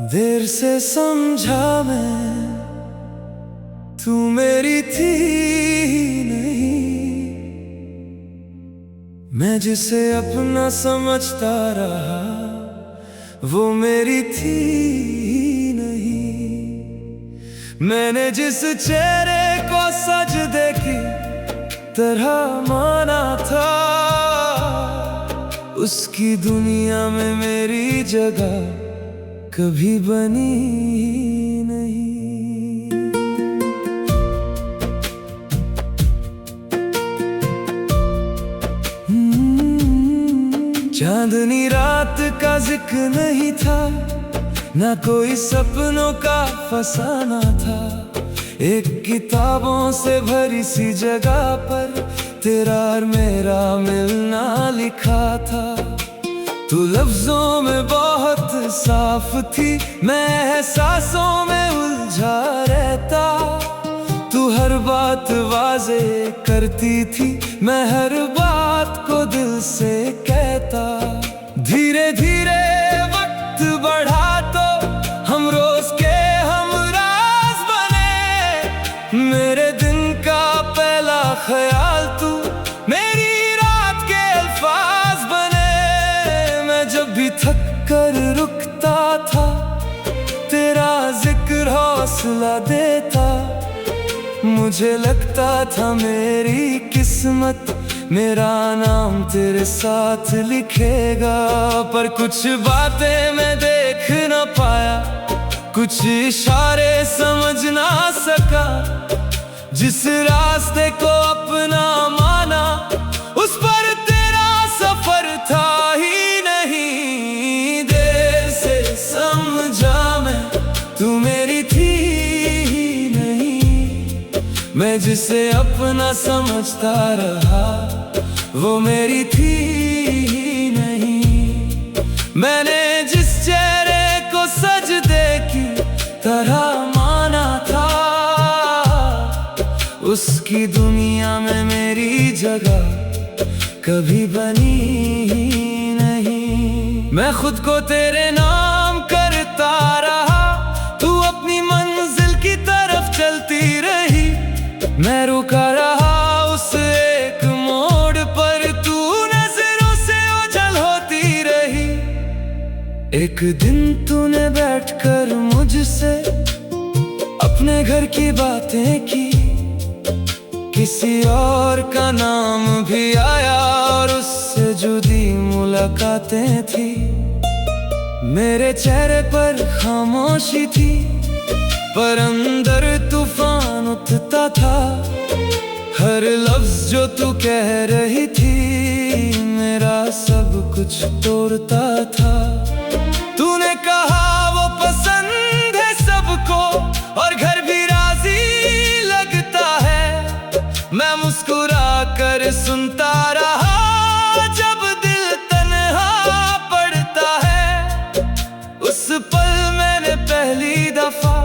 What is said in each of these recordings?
देर से समझा मैं, तू मेरी थी नहीं। मैं जिसे अपना समझता रहा, वो मेरी थी नहीं। मैंने जिस चेहरे को सजदे की तरह माना था, उसकी दुनिया में मेरी जगह कभी बनी नहीं। चांदनी रात का जिक्र नहीं था, ना कोई सपनों का फसाना था। एक किताबों से भरी सी जगह पर तेरा और मेरा मिलना लिखा था। तू लफ्जों में बहुत साफ थी, मैं एहसासों में उलझा रहता। तू हर बात वाजे करती थी, मैं हर बात को दिल से कहता। धीरे धीरे वक्त बढ़ा तो हम रोज के हम राज बने। मेरे दिन का पहला ख्याल तू, मेरी रात के अल्फाज बने। मैं जब भी थक कर रुकता था, तेरा जिक्र हौसला देता। मुझे लगता था मेरी किस्मत मेरा नाम तेरे साथ लिखेगा। पर कुछ बातें मैं देख न पाया, कुछ इशारे समझ ना सका। जिस रास्ते को अपना माना, उस पर तेरा सफर था ही नहीं। देर से समझा मैं, तू मेरी थी ही नहीं। मैं जिसे अपना समझता रहा, वो मेरी थी ही नहीं। मैंने जिस चेहरे को सजदे की तरह माना था, उसकी दुनिया में मेरी जगह कभी बनी ही नहीं। मैं खुद को तेरे नाम करता रहा, तू अपनी मंजिल की तरफ चलती रही। मैं रुका रहा उस एक मोड़ पर, तू नजरों से ओझल होती रही। एक दिन तूने बैठकर मुझसे अपने घर की बातें की। किसी और का नाम भी आया और उससे जुदी मुलाकातें थी। मेरे चेहरे पर खामोशी थी, पर अंदर तूफान उठता था। हर लफ्ज जो तू कह रही थी, मेरा सब कुछ तोड़ता था। तूने कहा वो पसंद है सबको, और घर भी राजी लगता है। मैं मुस्कुरा कर सुनता रहा, जब दिल तन्हा पड़ता है। उस पल मैंने पहली दफा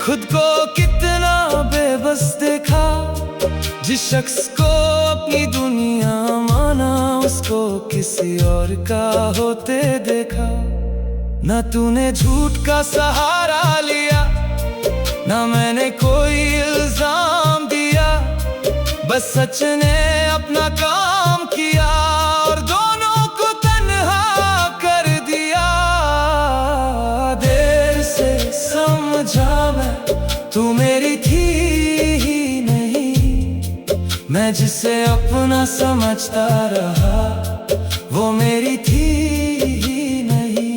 खुद को कितना बेबस देखा। जिस शख्स को अपनी दुनिया माना, उसको किसी और का होते देखा। ना तूने झूठ का सहारा लिया, ना मैंने कोई इल्जाम दिया। बस सच ने अपना काम किया और दोनों को तन्हा कर दिया। देर से समझा मैं, तू मेरी थी ही नहीं। मैं जिसे अपना समझता रहा, वो मेरी थी ही नहीं।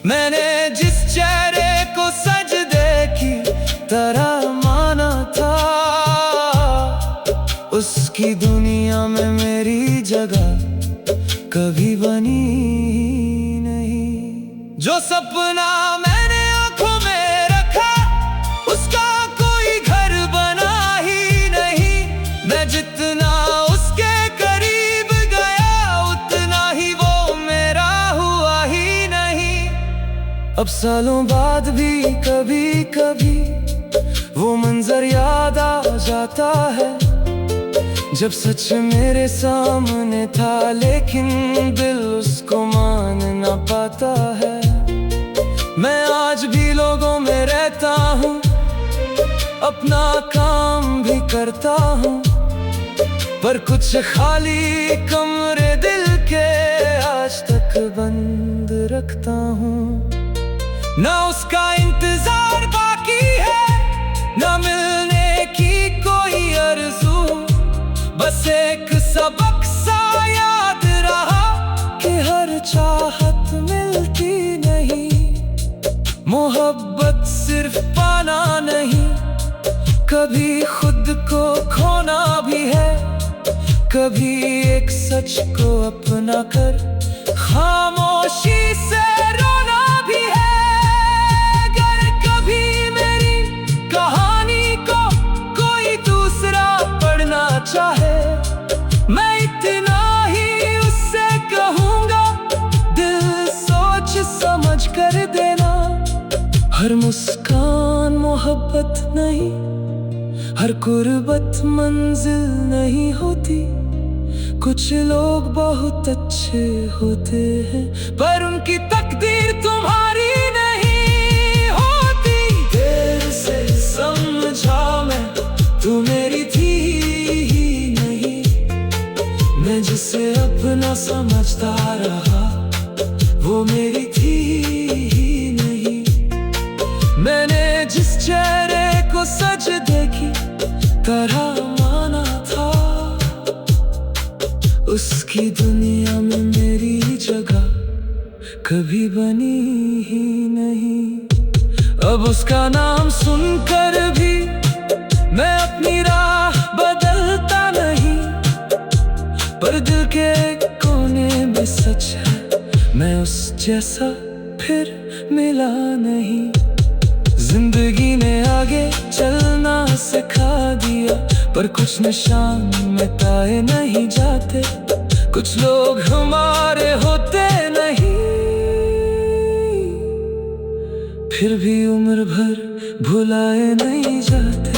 मैंने जिस चेहरे को सजदे की तरह माना था, उसकी दुनिया में मेरी जगह कभी बनी नहीं। जो सपना मैंने आंखों में रखा, उसका कोई घर बना ही नहीं। मैं जितना उसके करीब गया, उतना ही वो मेरा हुआ ही नहीं। अब सालों बाद भी कभी कभी वो मंजर याद आ जाता है जब सच मेरे सामने था, लेकिन दिल उसको मान ना पाता है। मैं आज भी लोगों में रहता हूँ, अपना काम भी करता हूँ, पर कुछ खाली कमरे दिल के आज तक बंद रखता हूँ। ना उसका इंतजार बाकी है, ना मिलने की कोई आरज़ू, बस एक सबक सा याद रहा कि हर चाहत मिलती नहीं। मोहब्बत सिर्फ पाना नहीं, कभी खुद को खोना भी है, कभी एक सच को अपना कर खामोशी से रोना भी है। अगर कभी मेरी कहानी को कोई दूसरा पढ़ना चाहे, मैं इतना ही उससे कहूँगा, दिल सोच समझ कर देना। हर मुस्कान मोहब्बत नहीं, हर कुर्बत मंजिल नहीं होती। कुछ लोग बहुत अच्छे होते हैं, पर उनकी तकदीर तुम्हारी नहीं होती। देर से समझा मैं, तू मेरी थी ही नहीं। मैं जिसे अपना समझता रहा, वो मेरी थी ही नहीं। मैंने जिस चेहरे को सजदे की तरह माना था, उसकी दुनिया में मेरी जगह कभी बनी ही नहीं। अब उसका नाम सुनकर भी मैं अपनी राह बदलता नहीं, पर दिल के कोने में सच है, मैं उस जैसा फिर मिला नहीं। जिंदगी ने आगे चलना सिखा दिया, पर कुछ निशान मिटाए नहीं जाते। कुछ लोग हमारे होते नहीं, फिर भी उम्र भर भुलाए नहीं जाते।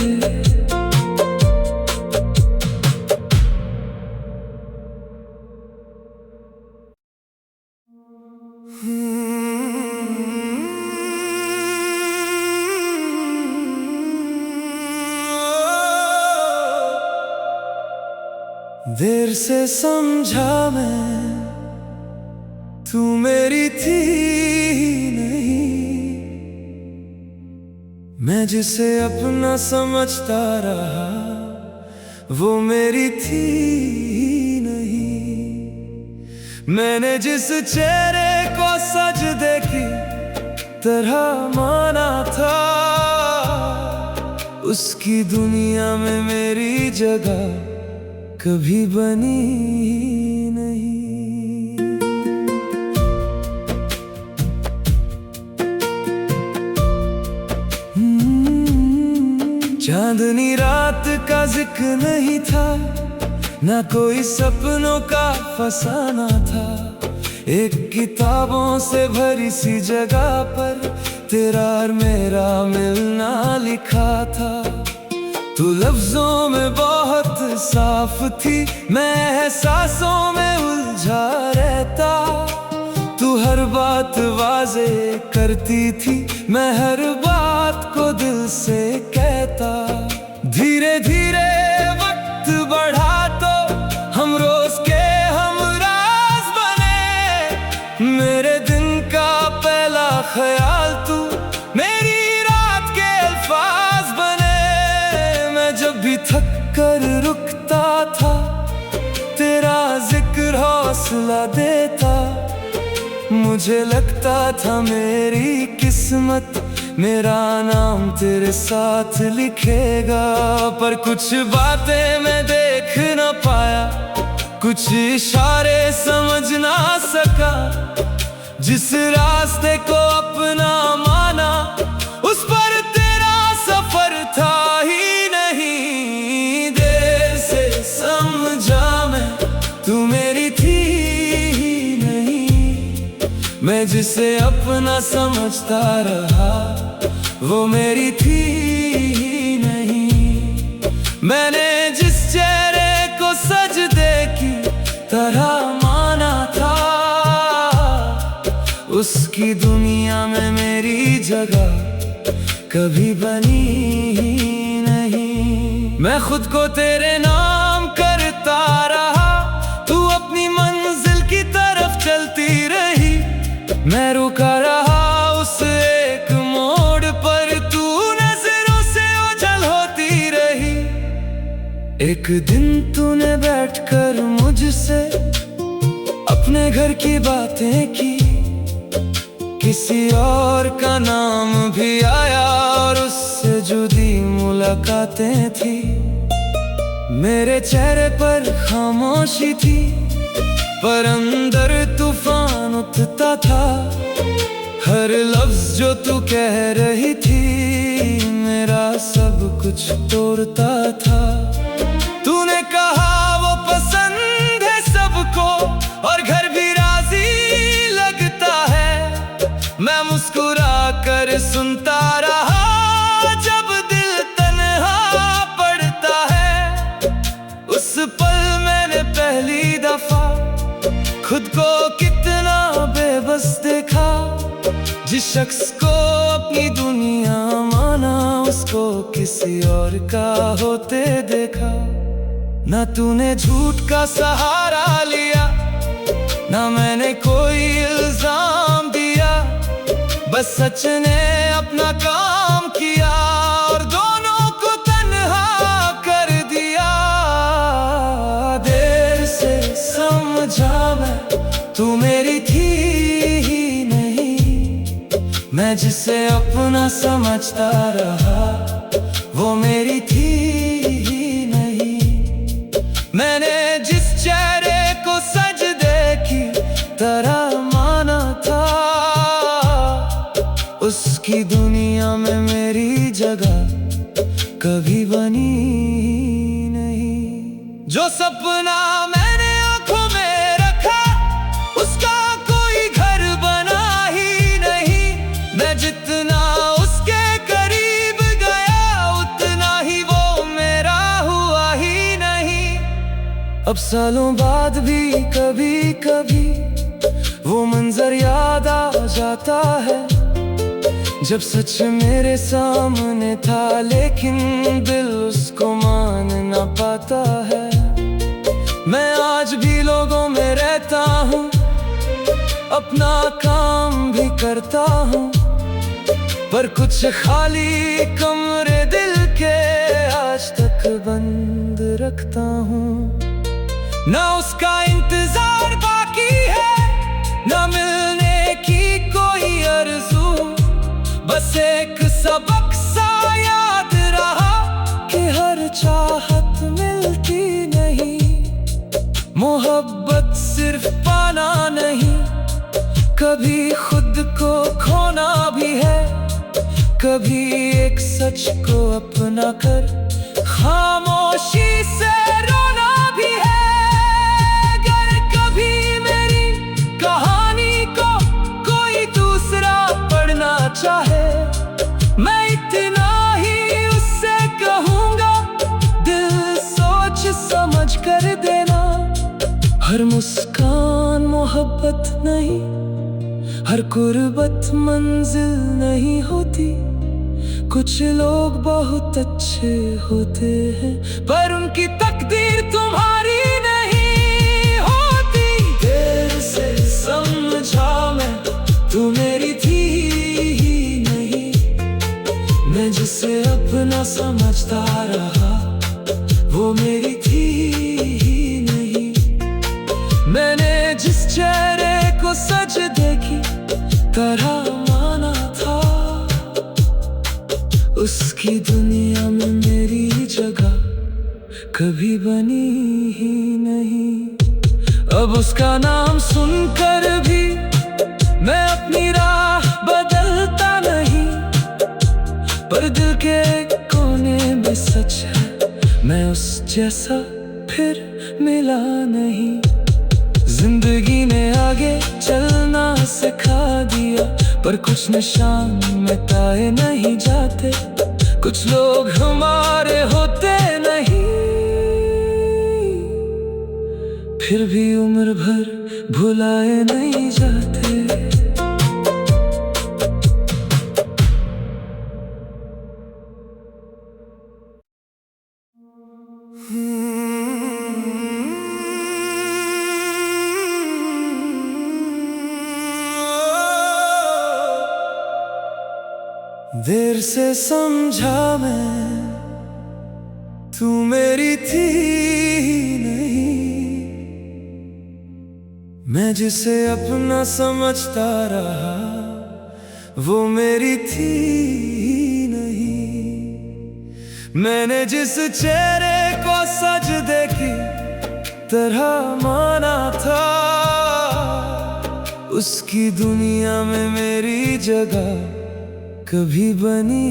देर से समझा मैं, तू मेरी थी ही नहीं। मैं जिसे अपना समझता रहा, वो मेरी थी ही नहीं। मैंने जिस चेहरे को सजदे की तरह माना था, उसकी दुनिया में मेरी जगह कभी बनी ही नहीं। चांदनी रात का जिक्र नहीं था, ना कोई सपनों का फसाना था। एक किताबों से भरी सी जगह पर तेरा और मेरा मिलना लिखा था। तू लफ्जों में बहुत साफ थी, मैं एहसासों में उलझा रहता। तू हर बात वाज़े करती थी, मैं हर बात को दिल से कहता। धीरे धीरे वक्त बढ़ा तो हम रोज के हमराज बने। मेरे दिन का पहला ख्याल तू, मेरी रात के अल्फाज बने। मैं जब भी थक कर रुकता था, तेरा जिक्र हौसला देता। मुझे लगता था मेरी किस्मत मेरा नाम तेरे साथ लिखेगा। पर कुछ बातें मैं देख न पाया, कुछ इशारे समझ ना सका। जिस रास्ते को अपना माना, उस पर तेरा सफर था ही नहीं। देर से समझा मैं, तू मेरी थी ही नहीं। मैं जिसे अपना समझता रहा, वो मेरी थी ही मैंने जिस चेहरे को सजदे की तरह माना था, उसकी दुनिया में मेरी जगह कभी बनी ही नहीं। मैं खुद को तेरे नाम करता रहा, तू अपनी मंजिल की तरफ चलती रही। मैं रुका रहा उस एक मोड़ पर, तू नजरों से ओझल होती रही। एक दिन तूने बैठकर मुझसे अपने घर की बातें की, किसी और का नाम भी आया और उससे जुदी मुलाकातें थी। मेरे चेहरे पर खामोशी थी, पर अंदर तूफान उठता था। हर लफ्ज जो तू कह रही थी मेरा सब कुछ तोड़ता था। तूने कहा वो पसंद है सबको और घर भी राजी लगता है। मैं मुस्कुरा कर सुनता रहा जब दिल तन्हा पड़ता है। उस पल मैंने पहली दफा खुद को कितना बेबस देखा। जिस शख्स को अपनी दुनिया माना, उसको किसी और का होते देखा। ना तूने झूठ का सहारा लिया, ना मैंने कोई इल्जाम दिया। बस सच ने अपना काम किया और दोनों को तन्हा कर दिया। देर से समझा मैं, तू मेरी थी ही नहीं। मैं जिसे अपना समझता रहा, वो मेरी थी ही नहीं। मैंने जिस चेहरे को सजदे की तरह माना था, उसकी दुनिया में मेरी जगह कभी बनी नहीं। जो सपना मैंने आंखों में रखा, उसका कोई घर बना ही नहीं। मैं जितना उसके करीब गया, उतना ही वो मेरा हुआ ही नहीं। अब सालों बाद भी कभी कभी वो मंजर याद आ जाता है, जब सच मेरे सामने था लेकिन दिल उसको मान ना पाता है। मैं आज भी लोगों में रहता हूँ, अपना काम भी करता हूँ, पर कुछ खाली कमरे दिल के आज तक बंद रखता हूँ। ना उसका इंतजार बाकी है, ना मिलने की कोई आरज़ू। बस एक सबक सा याद रहा कि हर चाहत मिलती नहीं। मोहब्बत सिर्फ पाना नहीं, कभी खुद को खोना भी है। कभी एक सच को अपना कर खामोशी से रोना भी है। अगर कभी मेरी कहानी को कोई दूसरा पढ़ना चाहे, मैं इतना ही उससे कहूँगा, दिल सोच समझ कर देना। हर मुस्कान मोहब्बत नहीं, हर कुर्बत मंजिल नहीं होती। कुछ लोग बहुत अच्छे होते हैं, पर उनकी तकदीर तुम्हारी नहीं होती। देर से समझा मैं, तू मेरी थी ही नहीं। मैं जिसे अपना समझता रहा, वो मेरी थी ही नहीं। मैंने जिस चेहरे को सजदे की तरह माना था, उसकी दुनिया में मेरी जगह कभी बनी ही नहीं। अब उसका नाम सुनकर भी मैं अपनी राह बदलता नहीं, पर दिल के कोने में सच है, मैं उस जैसा फिर मिला नहीं। जिंदगी ने आगे चलना सिखा दिया, पर कुछ निशान मिटाए नहीं जाते। कुछ लोग हमारे होते नहीं, फिर भी उम्र भर भुलाए नहीं जाते। देर से समझा मैं, तू मेरी थी नहीं, मैं जिसे अपना समझता रहा वो मेरी थी नहीं। मैंने जिस चेहरे को सजदे की तरह माना था, उसकी दुनिया में मेरी जगह कभी बनी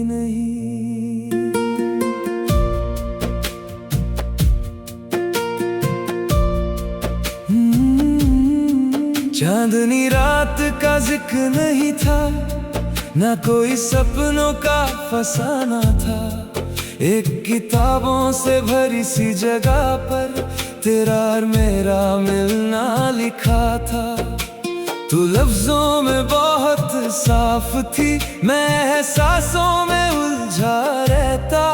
नहीं। चांदनी रात का जिक्र नहीं था, ना कोई सपनों का फसाना था। एक किताबों से भरी सी जगह पर तेरा और मेरा मिलना लिखा था। तू लफ्जों में बहुत साफ थी, मैं एहसासों में उलझा रहता।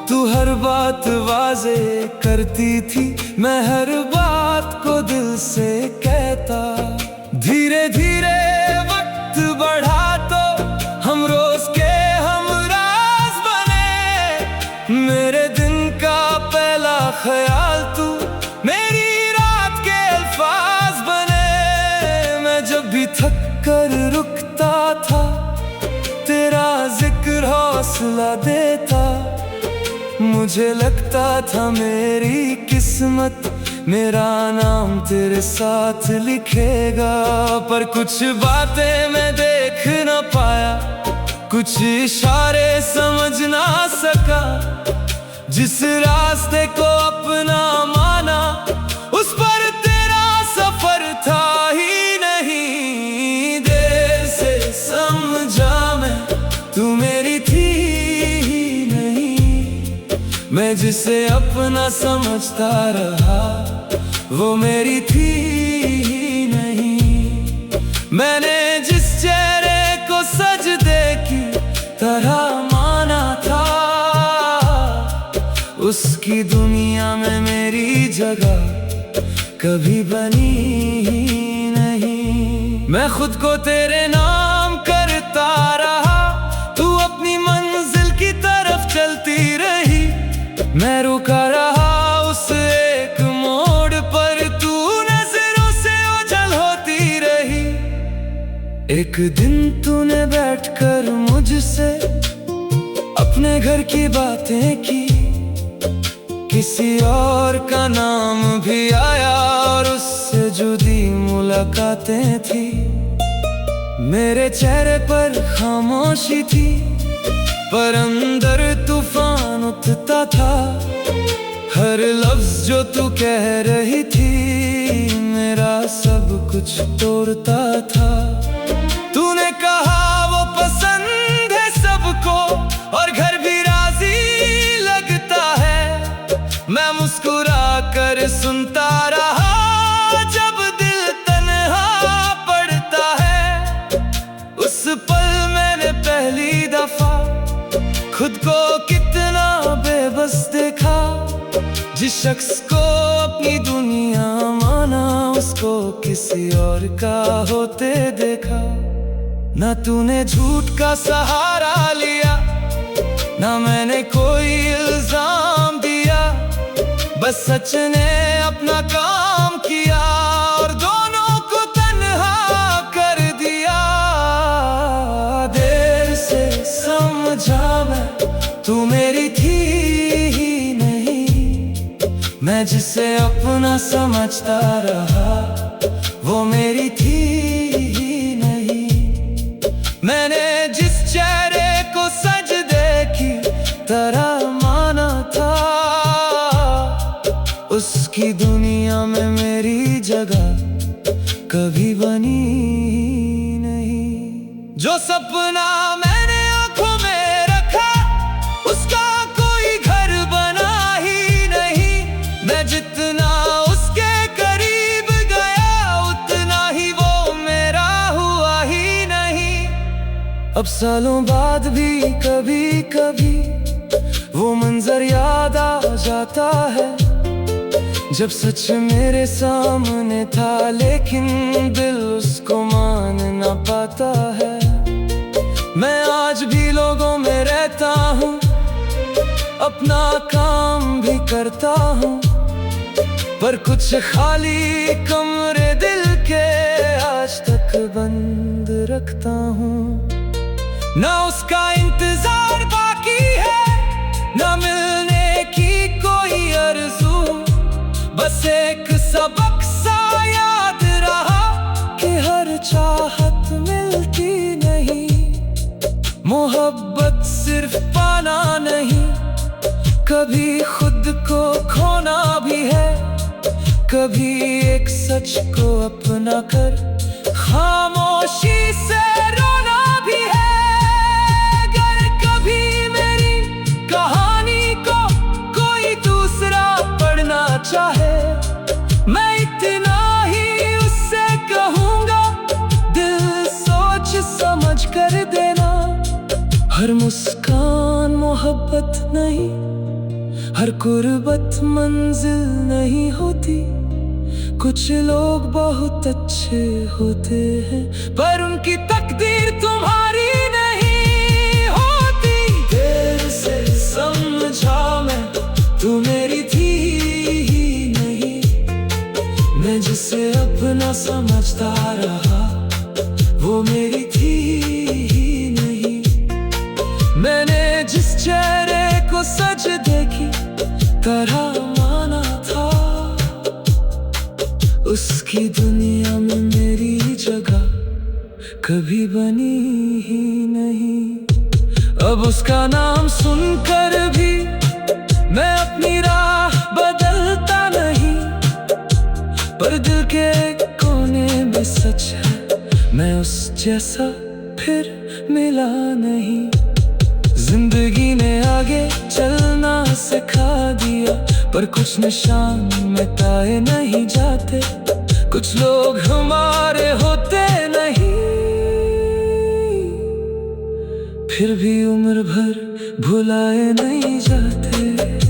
तू हर बात वाजे करती थी, मैं हर बात को दिल से कहता। धीरे धीरे वक्त बढ़ा तो हम रोज के हमराज बने। मेरे दिन का पहला ख्याल तू, मेरी रात के अल्फाज बने। जब भी थक कर रुकता था, तेरा जिक्र हौसला देता। मुझे लगता था मेरी किस्मत मेरा नाम तेरे साथ लिखेगा। पर कुछ बातें मैं देख न पाया, कुछ इशारे समझ ना सका। जिस रास्ते को अपना माना, उस पर तेरा सफर था ही नहीं। देर से समझा मैं, तू मेरी थी ही नहीं, मैं जिसे अपना समझता रहा वो मेरी थी ही नहीं। मैंने जिस चेहरे को सजदे की तरह माना था, उसकी दुनिया में मेरी जगह कभी बनी ही नहीं। मैं खुद को तेरे नाम करता रहा, तू अपनी मंजिल की तरफ चलती रही। मैं रुका रहा उस एक मोड़ पर, तू नजरों से ओझल होती रही। एक दिन तूने बैठकर मुझसे अपने घर की बातें की, किसी और का नाम भी आया और उससे जुदी मुलाकातें थी। मेरे चेहरे पर खामोशी थी, पर अंदर तूफान उठता था। हर लफ्ज जो तू कह रही थी, मेरा सब कुछ तोड़ता था। तूने कहा वो पसंद है सबको और घर भी राजी लगता है। मैं मुस्कुरा कर सुनता रहा जब दिल तन्हा पड़ता है। उस पल मैंने पहली दफा खुद को कितना बेबस देखा। जिस शख्स को अपनी दुनिया माना, उसको किसी और का होते देखा। ना तूने झूठ का सहारा लिया, ना मैंने कोई इल्जाम दिया। बस सच ने अपना काम किया और दोनों को तन्हा कर दिया। देर से समझा मैं, तू मेरी थी ही नहीं, मैं जिसे अपना समझता रहा वो मेरी थी ही नहीं। मैंने जिस चेहरे को सजदे की तरह माना था, उसकी दुनिया में मेरी जगह कभी बनी नहीं। जो सपना मैंने आंखों में रखा, उसका कोई घर बना ही नहीं। मैं जितना अब सालों बाद भी कभी कभी वो मंजर याद आ जाता है, जब सच मेरे सामने था लेकिन दिल उसको मान ना पाता है। मैं आज भी लोगों में रहता हूँ, अपना काम भी करता हूँ, पर कुछ खाली कमरे दिल के आज तक बंद रखता हूँ। ना उसका इंतजार बाकी है, ना मिलने की कोई आरज़ू, बस एक सबक सा याद रहा कि हर चाहत मिलती नहीं। मोहब्बत सिर्फ पाना नहीं, कभी खुद को खोना भी है, कभी एक सच को अपना कर खामोशी से रोना भी है। अगर कभी मेरी कहानी को कोई दूसरा पढ़ना चाहे, मैं इतना ही उससे कहूँगा, दिल सोच समझ कर देना। हर मुस्कान मोहब्बत नहीं, हर कुर्बत मंजिल नहीं होती। कुछ लोग बहुत अच्छे होते हैं, पर उनकी तकदीर तुम्हारी नहीं होती। देर से समझा मैं, तू मेरी थी ही नहीं। मैं जिसे अपना समझता रहा, वो मेरी थी ही नहीं। मैंने जिस चेहरे को सजदे की तरह माना था, उसकी दुनिया में मेरी जगह कभी बनी ही नहीं। अब उसका नाम सुनकर भी मैं अपनी राह बदलता नहीं, पर दिल के कोने में सच है, मैं उस जैसा फिर मिला नहीं। जिंदगी ने आगे चलना सिखा दिया, पर कुछ निशान मिटाए नहीं जाते। कुछ लोग हमारे होते नहीं, फिर भी उम्र भर भुलाए नहीं जाते।